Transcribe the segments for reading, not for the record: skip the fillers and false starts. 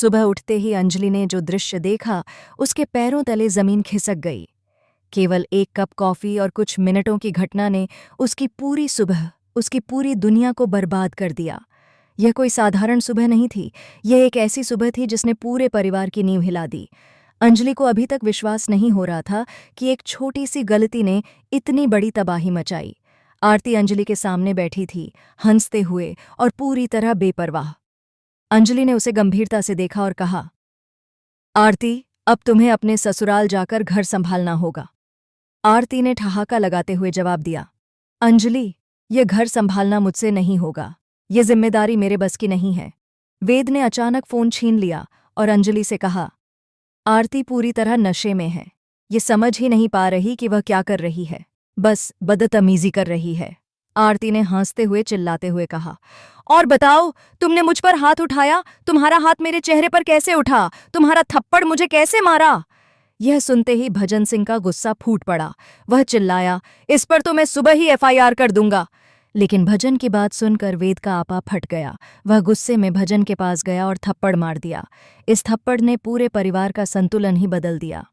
सुबह उठते ही अंजलि ने जो दृश्य देखा उसके पैरों तले जमीन खिसक गई। केवल एक कप कॉफी और कुछ मिनटों की घटना ने उसकी पूरी सुबह, उसकी पूरी दुनिया को बर्बाद कर दिया। यह कोई साधारण सुबह नहीं थी, यह एक ऐसी सुबह थी जिसने पूरे परिवार की नींव हिला दी। अंजलि को अभी तक विश्वास नहीं हो रहा था कि एक छोटी सी गलती ने इतनी बड़ी तबाही मचाई। आरती अंजलि के सामने बैठी थी, हंसते हुए और पूरी तरह बेपरवाह। अंजलि ने उसे गंभीरता से देखा और कहा, आरती, अब तुम्हें अपने ससुराल जाकर घर संभालना होगा। आरती ने ठहाका लगाते हुए जवाब दिया, अंजलि, ये घर संभालना मुझसे नहीं होगा। ये जिम्मेदारी मेरे बस की नहीं है। वेद ने अचानक फोन छीन लिया और अंजलि से कहा, आरती पूरी तरह नशे में है। ये समझ ही नहीं पा रही कि वह क्या कर रही है, बस बदतमीजी कर रही है। आरती ने हंसते हुए चिल्लाते हुए कहा, और बताओ, तुमने मुझ पर हाथ उठाया? तुम्हारा हाथ मेरे चेहरे पर कैसे उठा? तुम्हारा थप्पड़ मुझे कैसे मारा? यह सुनते ही भजन सिंह का गुस्सा फूट पड़ा। वह चिल्लाया, इस पर तो मैं सुबह ही एफआईआर कर दूंगा। लेकिन भजन की बात सुनकर वेद का आपा फट गया। वह गुस्से में भजन के पास गया और थप्पड़ मार दिया। इस थप्पड़ ने पूरे परिवार का संतुलन ही बदल दिया।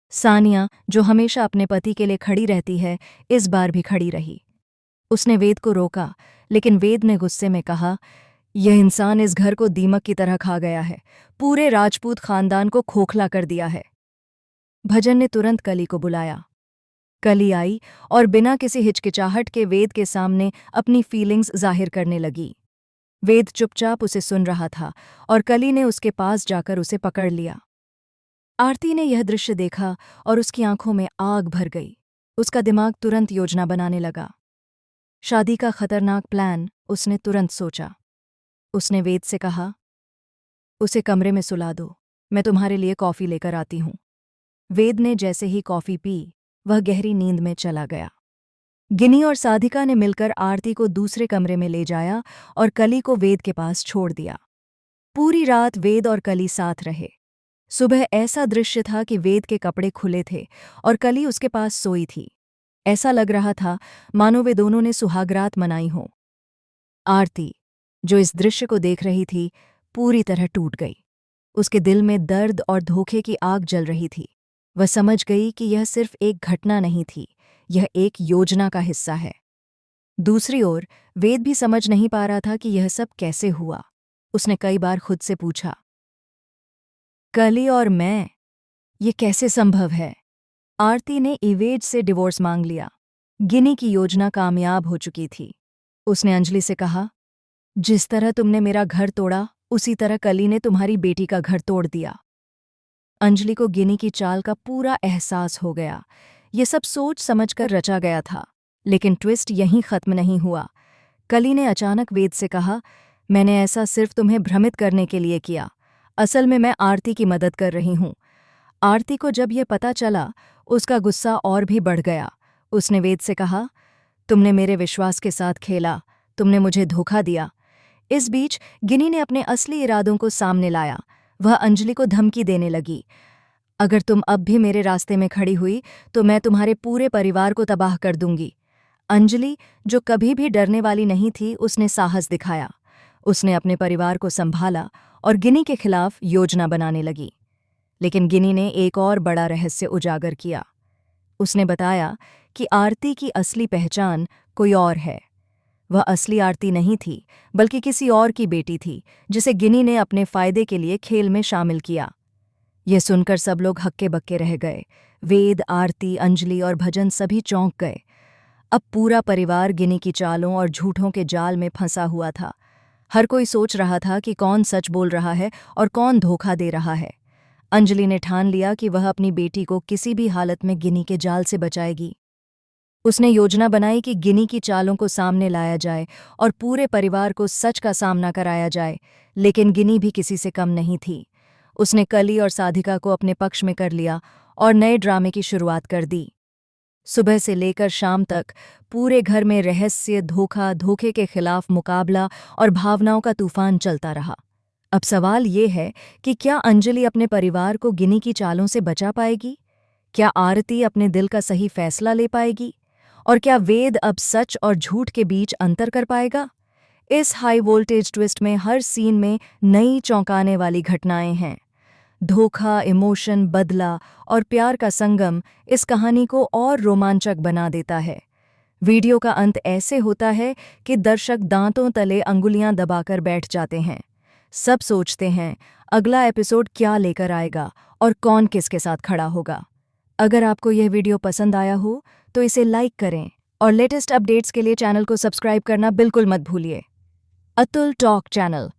सानिया, जो हमेशा अपने पति के लिए खड़ी रहती है, इस बार भी खड़ी रही। उसने वेद को रोका, लेकिन वेद ने गुस्से में कहा, यह इंसान इस घर को दीमक की तरह खा गया है, पूरे राजपूत खानदान को खोखला कर दिया है। भजन ने तुरंत कली को बुलाया। कली आई और बिना किसी हिचकिचाहट के वेद के सामने अपनी फीलिंग्स जाहिर करने लगी। वेद चुपचाप उसे सुन रहा था और कली ने उसके पास जाकर उसे पकड़ लिया। आरती ने यह दृश्य देखा और उसकी आंखों में आग भर गई। उसका दिमाग तुरंत योजना बनाने लगा। शादी का खतरनाक प्लान उसने तुरंत सोचा। उसने वेद से कहा, उसे कमरे में सुला दो, मैं तुम्हारे लिए कॉफी लेकर आती हूं। वेद ने जैसे ही कॉफी पी, वह गहरी नींद में चला गया। गिनी और साधिका ने मिलकर आरती को दूसरे कमरे में ले जाया और कली को वेद के पास छोड़ दिया। पूरी रात वेद और कली साथ रहे। सुबह ऐसा दृश्य था कि वेद के कपड़े खुले थे और कली उसके पास सोई थी। ऐसा लग रहा था मानो वे दोनों ने सुहागरात मनाई हो। आरती, जो इस दृश्य को देख रही थी, पूरी तरह टूट गई। उसके दिल में दर्द और धोखे की आग जल रही थी। वह समझ गई कि यह सिर्फ एक घटना नहीं थी, यह एक योजना का हिस्सा है। दूसरी ओर वेद भी समझ नहीं पा रहा था कि यह सब कैसे हुआ। उसने कई बार खुद से पूछा, कली और मैं, ये कैसे संभव है? आरती ने इवेज से डिवोर्स मांग लिया। गिनी की योजना कामयाब हो चुकी थी। उसने अंजलि से कहा, जिस तरह तुमने मेरा घर तोड़ा, उसी तरह कली ने तुम्हारी बेटी का घर तोड़ दिया। अंजलि को गिनी की चाल का पूरा एहसास हो गया। ये सब सोच समझकर रचा गया था, लेकिन ट्विस्ट यहीं खत्म नहीं हुआ। कली ने अचानक वेद से कहा, मैंने ऐसा सिर्फ तुम्हें भ्रमित करने के लिए किया। असल में मैं आरती की मदद कर रही हूं। आरती को जब यह पता चला, उसका गुस्सा और भी बढ़ गया। उसने वेद से कहा, तुमने मेरे विश्वास के साथ खेला, तुमने मुझे धोखा दिया। इस बीच गिनी ने अपने असली इरादों को सामने लाया। वह अंजलि को धमकी देने लगी, अगर तुम अब भी मेरे रास्ते में खड़ी हुई तो मैं तुम्हारे पूरे परिवार को तबाह कर दूंगी। अंजलि, जो कभी भी डरने वाली नहीं थी, उसने साहस दिखाया। उसने अपने परिवार को संभाला और गिनी के खिलाफ योजना बनाने लगी। लेकिन गिनी ने एक और बड़ा रहस्य उजागर किया। उसने बताया कि आरती की असली पहचान कोई और है। वह असली आरती नहीं थी, बल्कि किसी और की बेटी थी, जिसे गिनी ने अपने फायदे के लिए खेल में शामिल किया। यह सुनकर सब लोग हक्के बक्के रह गए। वेद, आरती, अंजलि और भजन सभी चौंक गए। अब पूरा परिवार गिनी की चालों और झूठों के जाल में फंसा हुआ था। हर कोई सोच रहा था कि कौन सच बोल रहा है और कौन धोखा दे रहा है। अंजलि ने ठान लिया कि वह अपनी बेटी को किसी भी हालत में गिनी के जाल से बचाएगी। उसने योजना बनाई कि गिनी की चालों को सामने लाया जाए और पूरे परिवार को सच का सामना कराया जाए। लेकिन गिनी भी किसी से कम नहीं थी। उसने कली और साधिका को अपने पक्ष में कर लिया और नए ड्रामे की शुरुआत कर दी। सुबह से लेकर शाम तक पूरे घर में रहस्य, धोखा, धोखे के खिलाफ मुकाबला और भावनाओं का तूफान चलता रहा। अब सवाल ये है कि क्या अंजलि अपने परिवार को गिनी की चालों से बचा पाएगी? क्या आरती अपने दिल का सही फैसला ले पाएगी? और क्या वेद अब सच और झूठ के बीच अंतर कर पाएगा? इस हाई वोल्टेज ट्विस्ट में हर सीन में नई चौंकाने वाली घटनाएं हैं। धोखा, इमोशन, बदला और प्यार का संगम इस कहानी को और रोमांचक बना देता है। वीडियो का अंत ऐसे होता है कि दर्शक दांतों तले अंगुलियां दबाकर बैठ जाते हैं। सब सोचते हैं अगला एपिसोड क्या लेकर आएगा और कौन किसके साथ खड़ा होगा। अगर आपको यह वीडियो पसंद आया हो तो इसे लाइक करें और लेटेस्ट अपडेट्स के लिए चैनल को सब्सक्राइब करना बिल्कुल मत भूलिए। Atul talk channel